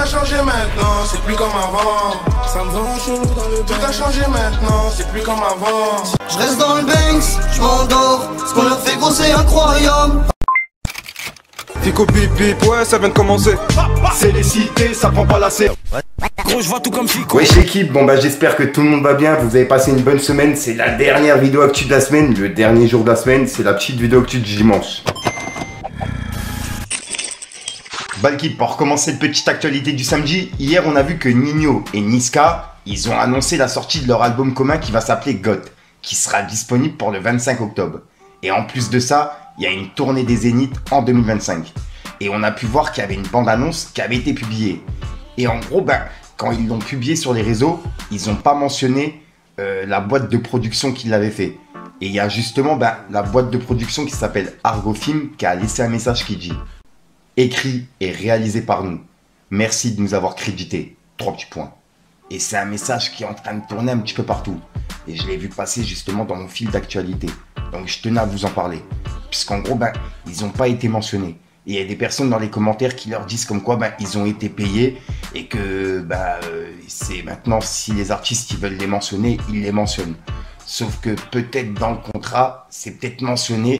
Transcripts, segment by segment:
a changé maintenant, c'est plus comme avant. Ça me rend chelou dans le tout a changé maintenant, c'est plus comme avant. Je reste dans le Banks, je m'endors. Ce qu'on leur fait gros c'est incroyable. Fico bip bip, ouais ça vient de commencer. C'est les cités, ça prend pas la C. Gros je vois tout comme Fico. Wesh l'équipe, bon bah j'espère que tout le monde va bien, vous avez passé une bonne semaine, c'est la dernière vidéo actu de la semaine, le dernier jour de la semaine, c'est la petite vidéo actu du dimanche. Bah l'équipe, pour recommencer cette petite actualité du samedi, hier on a vu que Ninho et Niska, ils ont annoncé la sortie de leur album commun qui va s'appeler Goth, qui sera disponible pour le 25 octobre. Et en plus de ça, il y a une tournée des Zéniths en 2025. Et on a pu voir qu'il y avait une bande-annonce qui avait été publiée. Et en gros, ben, quand ils l'ont publié sur les réseaux, ils n'ont pas mentionné la boîte de production qui l'avait fait. Et il y a justement la boîte de production qui s'appelle Argo Film qui a laissé un message qui dit « Écrit et réalisé par nous. Merci de nous avoir crédité. » 3 petits points. Et c'est un message qui est en train de tourner un petit peu partout. Et je l'ai vu passer justement dans mon fil d'actualité. Donc je tenais à vous en parler. Puisqu'en gros, ils n'ont pas été mentionnés. Et il y a des personnes dans les commentaires qui leur disent comme quoi ils ont été payés. Et que c'est maintenant, si les artistes ils veulent les mentionner, ils les mentionnent. Sauf que peut-être dans le contrat, c'est peut-être mentionné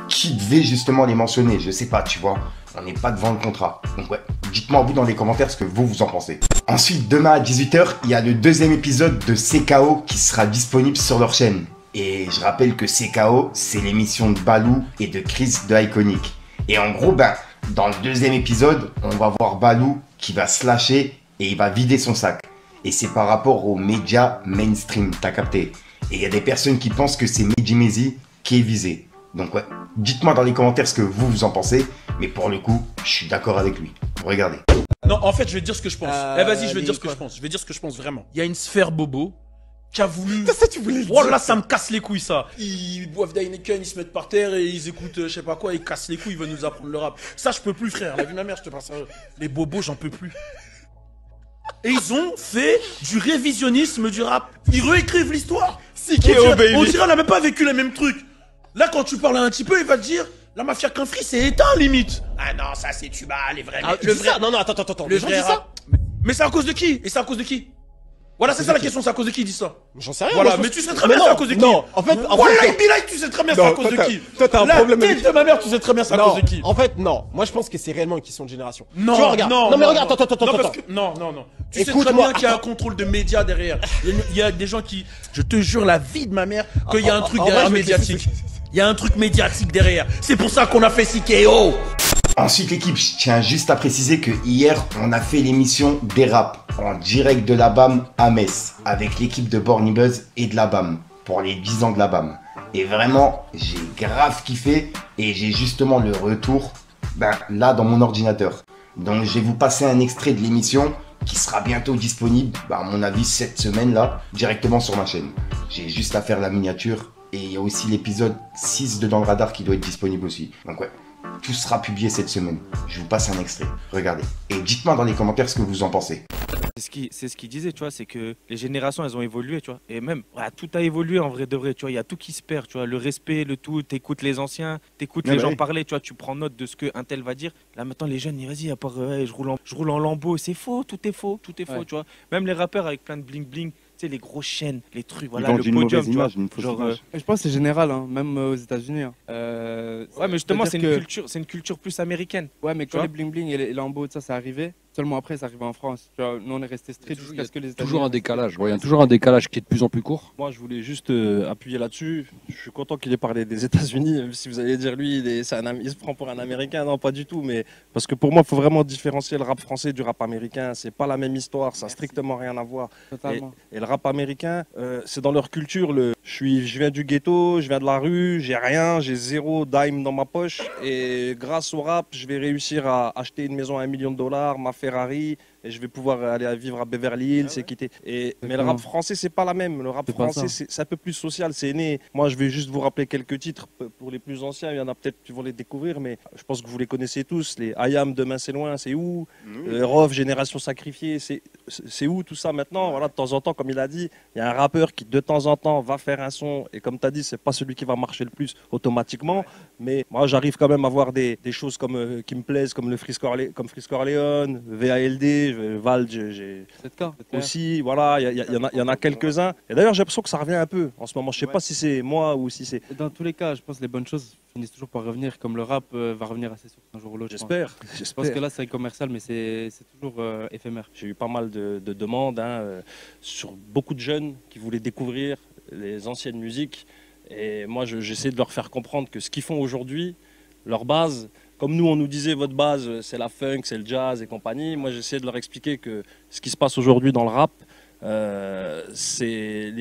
qui devait justement les mentionner. Je sais pas, tu vois. On n'est pas devant le contrat. Donc ouais, dites-moi vous dans les commentaires ce que vous en pensez. Ensuite, demain à 18 h, il y a le deuxième épisode de CKO qui sera disponible sur leur chaîne. Et je rappelle que CKO, c'est l'émission de Balou et de Chris de Iconic. Et en gros, dans le deuxième épisode, on va voir Balou qui va se lâcher et il va vider son sac. Et c'est par rapport aux médias mainstream, t'as capté. Et il y a des personnes qui pensent que c'est Mehdi Maizy qui est visé. Donc ouais, dites-moi dans les commentaires ce que vous en pensez. Mais pour le coup, je suis d'accord avec lui. Regardez. Non, en fait, je vais te dire ce que je pense. Vas-y, je vais te dire ce que je pense. Je vais dire ce que je pense vraiment. Il y a une sphère bobo qui a voulu... Ça, tu voulais le dire. Oh là, ça me casse les couilles, ça. Ils boivent d'Heineken, ils se mettent par terre et ils écoutent je sais pas quoi, ils cassent les couilles, ils veulent nous apprendre le rap. Ça, je peux plus, frère. La vie de ma mère, je te parle sérieux. Les bobos, j'en peux plus. Et ils ont fait du révisionnisme du rap. Ils réécrivent l'histoire. On dirait on n'a même pas vécu les mêmes trucs. Là, quand tu parles un petit peu, il va te dire... La mafia qu'un free, c'est éteint, limite. Ah non, ça c'est tuba, les vrais... le vrai... Non, attends. Le vrai rap. Mais c'est à cause de qui? Et c'est à cause de qui? Voilà, c'est ça la question, c'est à cause de qui dit ça? J'en sais rien. Voilà, mais tu sais très bien c'est à cause de qui? Non, en fait... Wallahi billahi, tu sais très bien c'est à cause de qui? Toi, t'as un problème avec... La tête de ma mère, tu sais très bien c'est à cause de qui? En fait, non. Moi, je pense que c'est réellement une question de génération. Non, tu vois, regarde. Non, mais regarde, attends. Non. Tu sais très bien qu'il y a un contrôle de médias derrière. Il y a des gens qui... Je te jure, la vie de ma mère, qu'il y a un truc derrière médiatique. Il y a un truc médiatique derrière. C'est pour ça qu'on a fait CKO. Ensuite l'équipe, je tiens juste à préciser que hier, on a fait l'émission des raps en direct de la BAM à Metz avec l'équipe de Borny Buzz et de la BAM pour les 10 ans de la BAM. Et vraiment, j'ai grave kiffé et j'ai justement le retour là dans mon ordinateur. Donc je vais vous passer un extrait de l'émission qui sera bientôt disponible, à mon avis cette semaine là, directement sur ma chaîne. J'ai juste à faire la miniature et il y a aussi l'épisode 6 de Dans le Radar qui doit être disponible aussi. Donc ouais. Tout sera publié cette semaine. Je vous passe un extrait. Regardez. Et dites-moi dans les commentaires ce que vous en pensez. C'est ce qu'il disait, tu vois, c'est que les générations, elles ont évolué, tu vois. Et même, tout a évolué en vrai de vrai, tu vois. Il y a tout qui se perd, tu vois. Le respect, le tout, t'écoutes les anciens, t'écoutes les gens parler, tu vois. Tu prends note de ce qu'un tel va dire. Là, maintenant, les jeunes, vas-y, à part, je roule en lambeau. C'est faux, tout est faux, tu vois. Même les rappeurs avec plein de bling-bling. Tu sais, les grosses chaînes, les trucs, voilà, le podium, tu vois. Je pense que c'est général, hein, même aux États-Unis. Hein. Ouais, mais justement, c'est une culture plus américaine. Ouais, mais quand les bling-bling et les lambeaux, ça arrivait, seulement après, ça arrivait en France. Tu vois, nous, on est resté strict jusqu'à ce que les États-Unis... Toujours un décalage, il y a toujours un décalage qui est de plus en plus court. Moi, je voulais juste appuyer là-dessus. Je suis content qu'il ait parlé des États-Unis, même si vous allez dire, lui, il se prend pour un Américain. Non, pas du tout, mais parce que pour moi, il faut vraiment différencier le rap français du rap américain. C'est pas la même histoire, ça n'a strictement rien à voir. Totalement. Et le rap américain, c'est dans leur culture. Je viens du ghetto, je viens de la rue, j'ai rien, j'ai 0 dime dans ma poche. Et grâce au rap, je vais réussir à acheter une maison à $1 million, ma Ferrari, et je vais pouvoir aller vivre à Beverly Hills et quitter. Mais le rap français, c'est pas la même. Le rap français, c'est un peu plus social, c'est né. Moi, je vais juste vous rappeler quelques titres pour les plus anciens. Il y en a peut-être qui vont les découvrir, mais je pense que vous les connaissez tous. Les I Am, Demain c'est loin, c'est où Rof, Génération sacrifiée. c'est où tout ça maintenant? Voilà, de temps en temps, comme il a dit, il y a un rappeur qui de temps en temps va faire un son et comme tu as dit, c'est pas celui qui va marcher le plus automatiquement, mais moi j'arrive quand même à voir des choses comme qui me plaisent, comme comme Frisk Orleans, VALD, Val, j'ai aussi, voilà, il y en a quelques-uns. Et d'ailleurs, j'ai l'impression que ça revient un peu en ce moment. Je sais pas si c'est moi ou si c'est. Dans tous les cas, je pense que les bonnes choses finissent toujours par revenir, comme le rap va revenir assez sûr un jour ou l'autre. J'espère. Je pense que là, c'est commercial, mais c'est toujours éphémère. J'ai eu pas mal de demandes sur beaucoup de jeunes qui voulaient découvrir les anciennes musiques. Et moi, j'essaie de leur faire comprendre que ce qu'ils font aujourd'hui, leur base, comme nous, on nous disait votre base, c'est la funk, c'est le jazz et compagnie. Moi, j'essaie de leur expliquer que ce qui se passe aujourd'hui dans le rap, c'est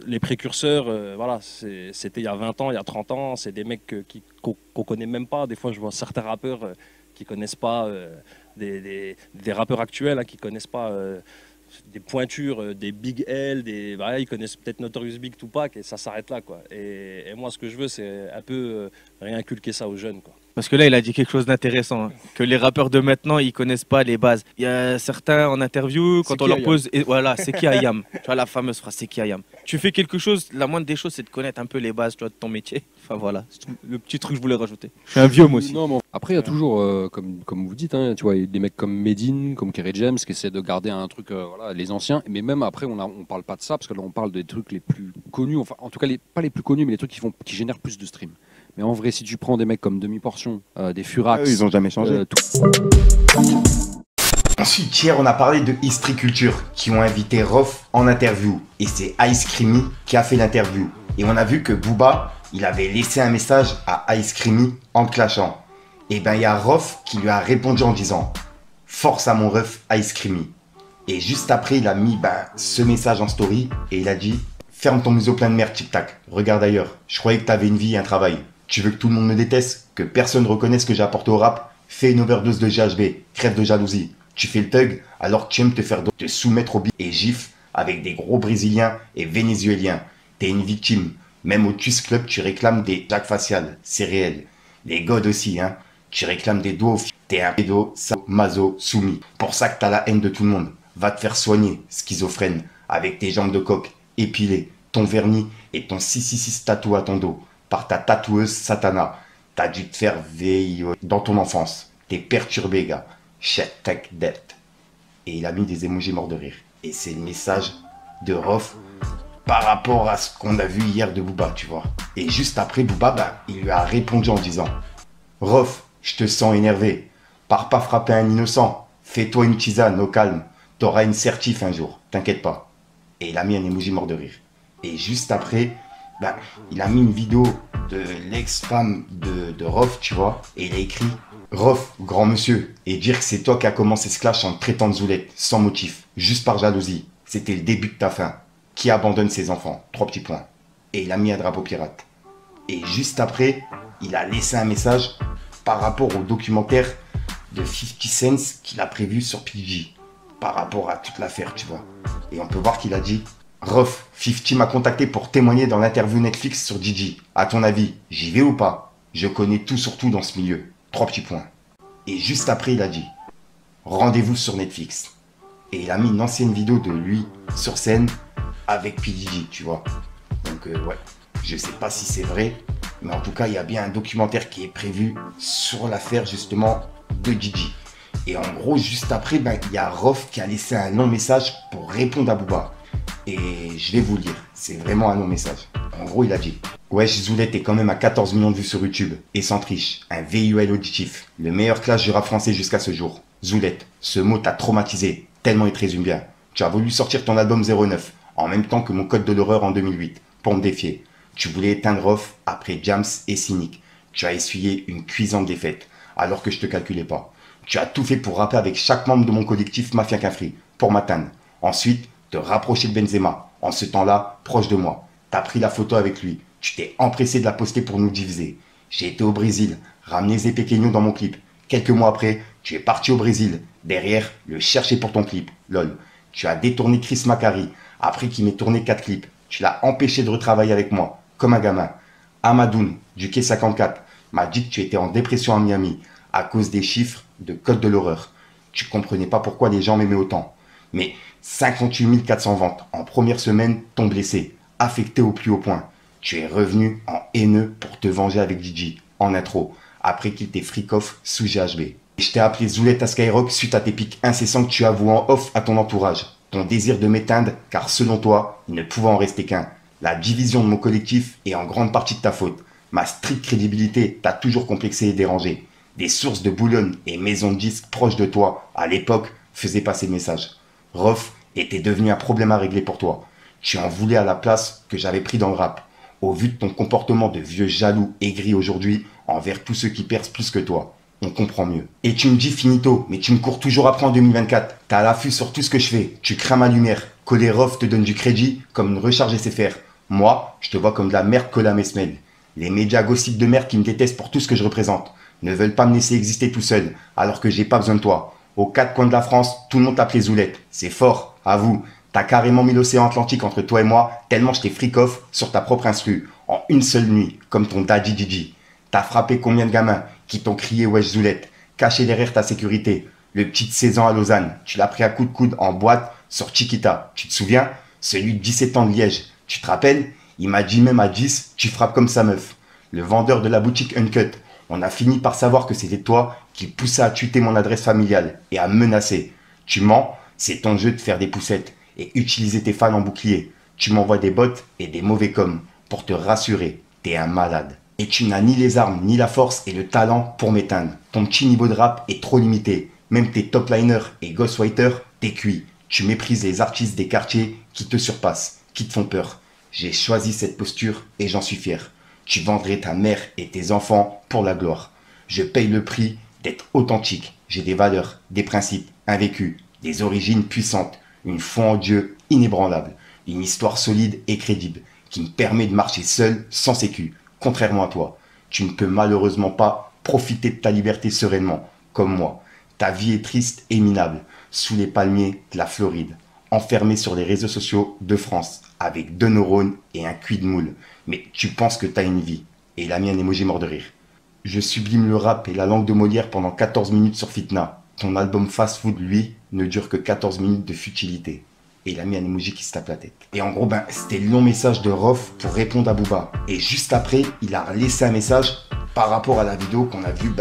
les précurseurs, voilà, c'était il y a 20 ans, il y a 30 ans, c'est des mecs qu'on connaît même pas. Des fois, je vois certains rappeurs qui connaissent pas, des rappeurs actuels qui connaissent pas des pointures, des Big L, ils connaissent peut-être Notorious Big, Tupac, et ça s'arrête là, quoi. Et moi, ce que je veux, c'est un peu réinculquer ça aux jeunes, quoi. Parce que là, il a dit quelque chose d'intéressant, hein, que les rappeurs de maintenant, ils connaissent pas les bases. Il y a certains en interview, quand on leur pose, et voilà, c'est qui Ayam? Tu vois la fameuse phrase, c'est qui Ayam? Tu fais quelque chose, la moindre des choses, c'est de connaître un peu les bases, tu vois, de ton métier. Enfin voilà, c'est le petit truc que je voulais rajouter. Je suis un vieux moi aussi. Non, mais après, il y a toujours, comme vous dites, hein, tu vois, des mecs comme Medine, comme Kerry James, qui essaient de garder un truc, voilà, les anciens. Mais même après, on parle pas de ça, parce que là, on parle des trucs les plus connus, enfin, en tout cas, pas les plus connus, mais les trucs qui génèrent plus de streams. Mais en vrai, si tu prends des mecs comme Demi-Portion, des Furax... ils ont jamais changé. Ensuite, hier, on a parlé de History Culture, qui ont invité Rof en interview. Et c'est Ice Creamy qui a fait l'interview. Et on a vu que Booba, il avait laissé un message à Ice Creamy en clashant. Et ben, il y a Rof qui lui a répondu en disant « Force à mon ref Ice Creamy ». Et juste après, il a mis ce message en story et il a dit « Ferme ton museau plein de merde, tic-tac. Regarde ailleurs. Je croyais que t'avais une vie et un travail. Tu veux que tout le monde me déteste, que personne ne reconnaisse ce que j'ai apporté au rap? Fais une overdose de GHB, crève de jalousie. Tu fais le thug alors que tu aimes te soumettre au beat et gifle avec des gros brésiliens et vénézuéliens. T'es une victime. Même au Twist Club, tu réclames des jacks faciales. C'est réel. Les godes aussi, hein. Tu réclames des doigts aux filles. T'es un pédo, maso, soumis. Pour ça que t'as la haine de tout le monde. Va te faire soigner, schizophrène, avec tes jambes de coq épilées, ton vernis et ton 666 tatou à ton dos. Par ta tatoueuse Satana. T'as dû te faire veiller dans ton enfance. T'es perturbé, gars. Shit, take that. Et il a mis des émojis morts de rire. Et c'est le message de Rof par rapport à ce qu'on a vu hier de Booba, tu vois. Et juste après, Booba, il lui a répondu en disant « Rof, je te sens énervé. Pars pas frapper un innocent. Fais-toi une tisane, au calme. T'auras une certif un jour. T'inquiète pas. » Et il a mis un émoji mort de rire. Et juste après... il a mis une vidéo de l'ex-femme de Rof, tu vois, et il a écrit « Rof, grand monsieur, et dire que c'est toi qui as commencé ce clash en te traitant de zoulette, sans motif, juste par jalousie. C'était le début de ta fin. Qui abandonne ses enfants? 3 petits points. » Et il a mis un drapeau pirate. Et juste après, il a laissé un message par rapport au documentaire de 50 Cent qu'il a prévu sur PG, par rapport à toute l'affaire, tu vois. Et on peut voir qu'il a dit Rof, 50 m'a contacté pour témoigner dans l'interview Netflix sur Gigi. À ton avis, j'y vais ou pas? Je connais tout sur tout dans ce milieu. 3 petits points. Et juste après, il a dit rendez-vous sur Netflix. Et il a mis une ancienne vidéo de lui sur scène avec PDG, tu vois. Donc ouais, je sais pas si c'est vrai, mais en tout cas, il y a bien un documentaire qui est prévu sur l'affaire justement de Gigi. Et en gros, juste après, il y a Rof qui a laissé un long message pour répondre à Booba. Et je vais vous lire, c'est vraiment un long message. En gros, il a dit Wesh, Zoulette est quand même à 14 millions de vues sur YouTube. Et sans triche, un VUL auditif. Le meilleur clash du rap français jusqu'à ce jour. Zoulette, ce mot t'a traumatisé, tellement il te résume bien. Tu as voulu sortir ton album 09, en même temps que mon code de l'horreur en 2008, pour me défier. Tu voulais éteindre Rof après Jams et Cynic. Tu as essuyé une cuisante défaite, alors que je te calculais pas. Tu as tout fait pour rapper avec chaque membre de mon collectif Mafia Cafri, pour m'atteindre. Ensuite, te rapprocher de Benzema, en ce temps-là, proche de moi. T'as pris la photo avec lui, tu t'es empressé de la poster pour nous diviser. J'ai été au Brésil, ramené Zé Pequeño dans mon clip. Quelques mois après, tu es parti au Brésil, derrière, le chercher pour ton clip, lol. Tu as détourné Chris Macari, après qu'il m'ait tourné 4 clips. Tu l'as empêché de retravailler avec moi, comme un gamin. Amadoun, du Quai 54, m'a dit que tu étais en dépression à Miami, à cause des chiffres de Code de l'horreur. Tu comprenais pas pourquoi les gens m'aimaient autant. Mais 58 400 ventes en première semaine t'ont blessé, affecté au plus haut point. Tu es revenu en haineux pour te venger avec Gigi, en intro, après qu'il t'ait freak off sous GHB. Je t'ai appelé Zoulette à Skyrock suite à tes pics incessants que tu avoues en off à ton entourage. Ton désir de m'éteindre, car selon toi, il ne pouvait en rester qu'un. La division de mon collectif est en grande partie de ta faute. Ma stricte crédibilité t'a toujours complexé et dérangé. Des sources de Boulogne et maisons de disques proches de toi, à l'époque, faisaient passer le message. Rof était devenu un problème à régler pour toi. Tu en voulais à la place que j'avais pris dans le rap. Au vu de ton comportement de vieux jaloux aigri aujourd'hui envers tous ceux qui percent plus que toi. On comprend mieux. Et tu me dis finito, mais tu me cours toujours après en 2024. T'as l'affût sur tout ce que je fais. Tu crains ma lumière. Coller Rof te donne du crédit comme une recharge SFR. Moi, je te vois comme de la merde collée à mes semelles. Les médias gossips de merde qui me détestent pour tout ce que je représente ne veulent pas me laisser exister tout seul, alors que j'ai pas besoin de toi. Aux quatre coins de la France, tout le monde t'appelait Zoulette. C'est fort, avoue. T'as carrément mis l'océan Atlantique entre toi et moi, tellement je t'ai freak off sur ta propre instru, en une seule nuit, comme ton daddy Gigi. T'as frappé combien de gamins qui t'ont crié wesh Zoulette, caché derrière ta sécurité. Le petit de 16 ans à Lausanne, tu l'as pris à coups de coude en boîte sur Chiquita. Tu te souviens? Celui de 17 ans de Liège. Tu te rappelles? Il m'a dit même à 10, tu frappes comme sa meuf. Le vendeur de la boutique Uncut. On a fini par savoir que c'était toi qui poussais à tuer mon adresse familiale et à menacer. Tu mens, c'est ton jeu de faire des poussettes et utiliser tes fans en bouclier. Tu m'envoies des bots et des mauvais coms pour te rassurer. T'es un malade. Et tu n'as ni les armes, ni la force et le talent pour m'éteindre. Ton petit niveau de rap est trop limité. Même tes top liners et ghostwriters, t'es cuit. Tu méprises les artistes des quartiers qui te surpassent, qui te font peur. J'ai choisi cette posture et j'en suis fier. Tu vendrais ta mère et tes enfants pour la gloire. Je paye le prix d'être authentique. J'ai des valeurs, des principes, un vécu, des origines puissantes, une foi en Dieu inébranlable, une histoire solide et crédible qui me permet de marcher seul, sans sécu. Contrairement à toi, tu ne peux malheureusement pas profiter de ta liberté sereinement, comme moi. Ta vie est triste et minable, sous les palmiers de la Floride, enfermé sur les réseaux sociaux de France, avec 2 neurones et un cul de moule. Mais tu penses que t'as une vie, et la mienne emoji mort de rire. Je sublime le rap et la langue de Molière pendant 14 minutes sur Fitna. Ton album Fast Food, lui, ne dure que 14 minutes de futilité. Et il a mis un emoji qui se tape la tête. Et en gros, c'était le long message de Rof pour répondre à Booba. Et juste après, il a laissé un message par rapport à la vidéo qu'on a vue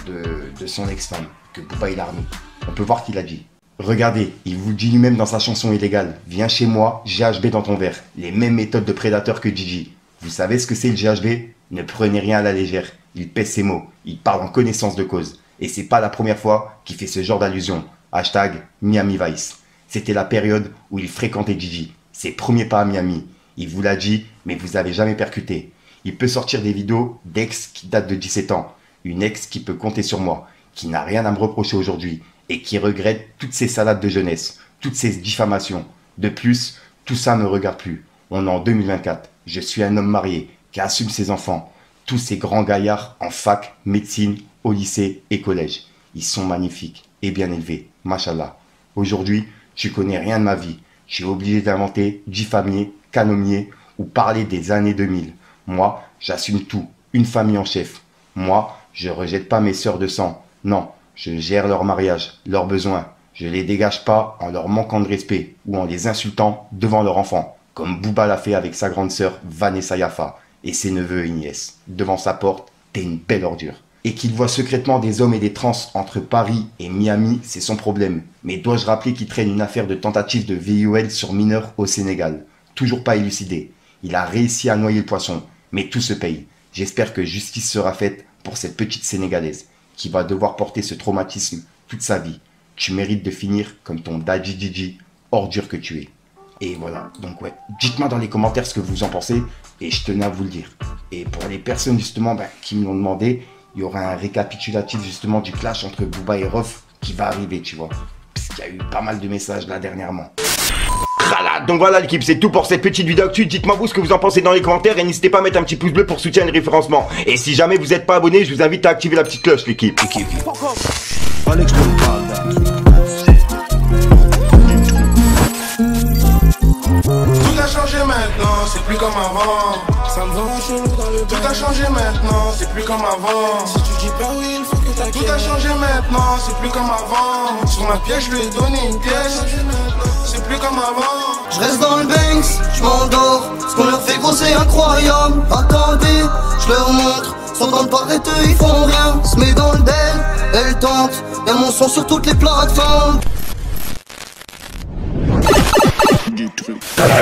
de son ex-femme, que Booba il a remis. On peut voir qu'il a dit. Regardez, il vous dit lui-même dans sa chanson illégale. Viens chez moi, GHB dans ton verre. Les mêmes méthodes de prédateur que Gigi. Vous savez ce que c'est le GHB? Ne prenez rien à la légère. Il pèse ses mots. Il parle en connaissance de cause. Et c'est pas la première fois qu'il fait ce genre d'allusion. Hashtag Miami Vice. C'était la période où il fréquentait Gigi. Ses premiers pas à Miami. Il vous l'a dit, mais vous avez jamais percuté. Il peut sortir des vidéos d'ex qui datent de 17 ans. Une ex qui peut compter sur moi. Qui n'a rien à me reprocher aujourd'hui. Et qui regrette toutes ces salades de jeunesse. Toutes ces diffamations. De plus, tout ça ne me regarde plus. On est en 2024. Je suis un homme marié qui assume ses enfants. Tous ces grands gaillards en fac, médecine, au lycée et collège. Ils sont magnifiques et bien élevés. Machallah. Aujourd'hui, tu connais rien de ma vie. Je suis obligé d'inventer, diffamer, calomnier ou parler des années 2000. Moi, j'assume tout. Une famille en chef. Moi, je rejette pas mes sœurs de sang. Non, je gère leur mariage, leurs besoins. Je les dégage pas en leur manquant de respect ou en les insultant devant leurs enfants. Comme Booba l'a fait avec sa grande sœur Vanessa Yafa et ses neveux et nièces. Devant sa porte, t'es une belle ordure. Et qu'il voit secrètement des hommes et des trans entre Paris et Miami, c'est son problème. Mais dois-je rappeler qu'il traîne une affaire de tentative de VIOL sur mineurs au Sénégal? Toujours pas élucidée. Il a réussi à noyer le poisson, mais tout se paye. J'espère que justice sera faite pour cette petite Sénégalaise qui va devoir porter ce traumatisme toute sa vie. Tu mérites de finir comme ton daddy Gigi, ordure que tu es. Et voilà, donc ouais, dites-moi dans les commentaires ce que vous en pensez, et je tenais à vous le dire. Et pour les personnes justement qui me l'ont demandé, il y aura un récapitulatif justement du clash entre Booba et Rof qui va arriver, tu vois. Parce qu'il y a eu pas mal de messages là dernièrement. Voilà, donc voilà l'équipe, c'est tout pour cette petite vidéo actu. Dites-moi vous ce que vous en pensez dans les commentaires et n'hésitez pas à mettre un petit pouce bleu pour soutenir le référencement. Et si jamais vous n'êtes pas abonné, je vous invite à activer la petite cloche l'équipe. Tout a changé maintenant, c'est plus comme avant. Ça me rend chelou dans le tout a changé. changé maintenant, c'est plus comme avant. Si tu dis pas oui, il faut que t'inquiètes. Tout a changé maintenant, c'est plus comme avant. Sur ma pièce, je lui ai donné une pièce. C'est plus comme avant. Je reste dans le Banks, je m'endors. Ce qu'on leur fait gros c'est incroyable. Attendez, je leur montre. Sont dans le barreteux, ils font rien. Se met dans le del, elle tente. Y'a mon son sur toutes les plateformes.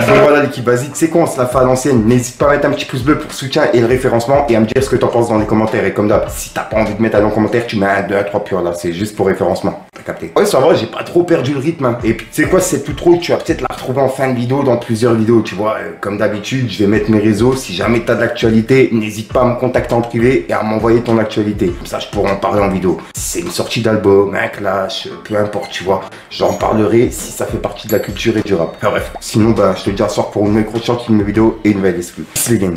Bon voilà l'équipe, vas-y, tu sais quoi, on se la fait à l'ancienne. N'hésite pas à mettre un petit pouce bleu pour le soutien et le référencement et à me dire ce que t'en penses dans les commentaires. Et comme d'hab, si t'as pas envie de mettre un commentaire, tu mets un 2 à 3 purs là, c'est juste pour référencement. T'as capté? Ouais, ça va, j'ai pas trop perdu le rythme. Hein. Et puis tu sais quoi, c'est tout trop, tu vas peut-être la retrouver en fin de vidéo dans plusieurs vidéos, tu vois. Comme d'habitude, je vais mettre mes réseaux. Si jamais t'as de l'actualité, n'hésite pas à me contacter en privé et à m'envoyer ton actualité. Comme ça, je pourrai en parler en vidéo. Si c'est une sortie d'album, un clash, peu importe, tu vois. J'en parlerai si ça fait partie de la culture et du rap. Enfin, bref, sinon, bah, je te dis à soir pour une nouvelle grosse sortie, une nouvelle vidéo et une nouvelle exclue. Peace les gang.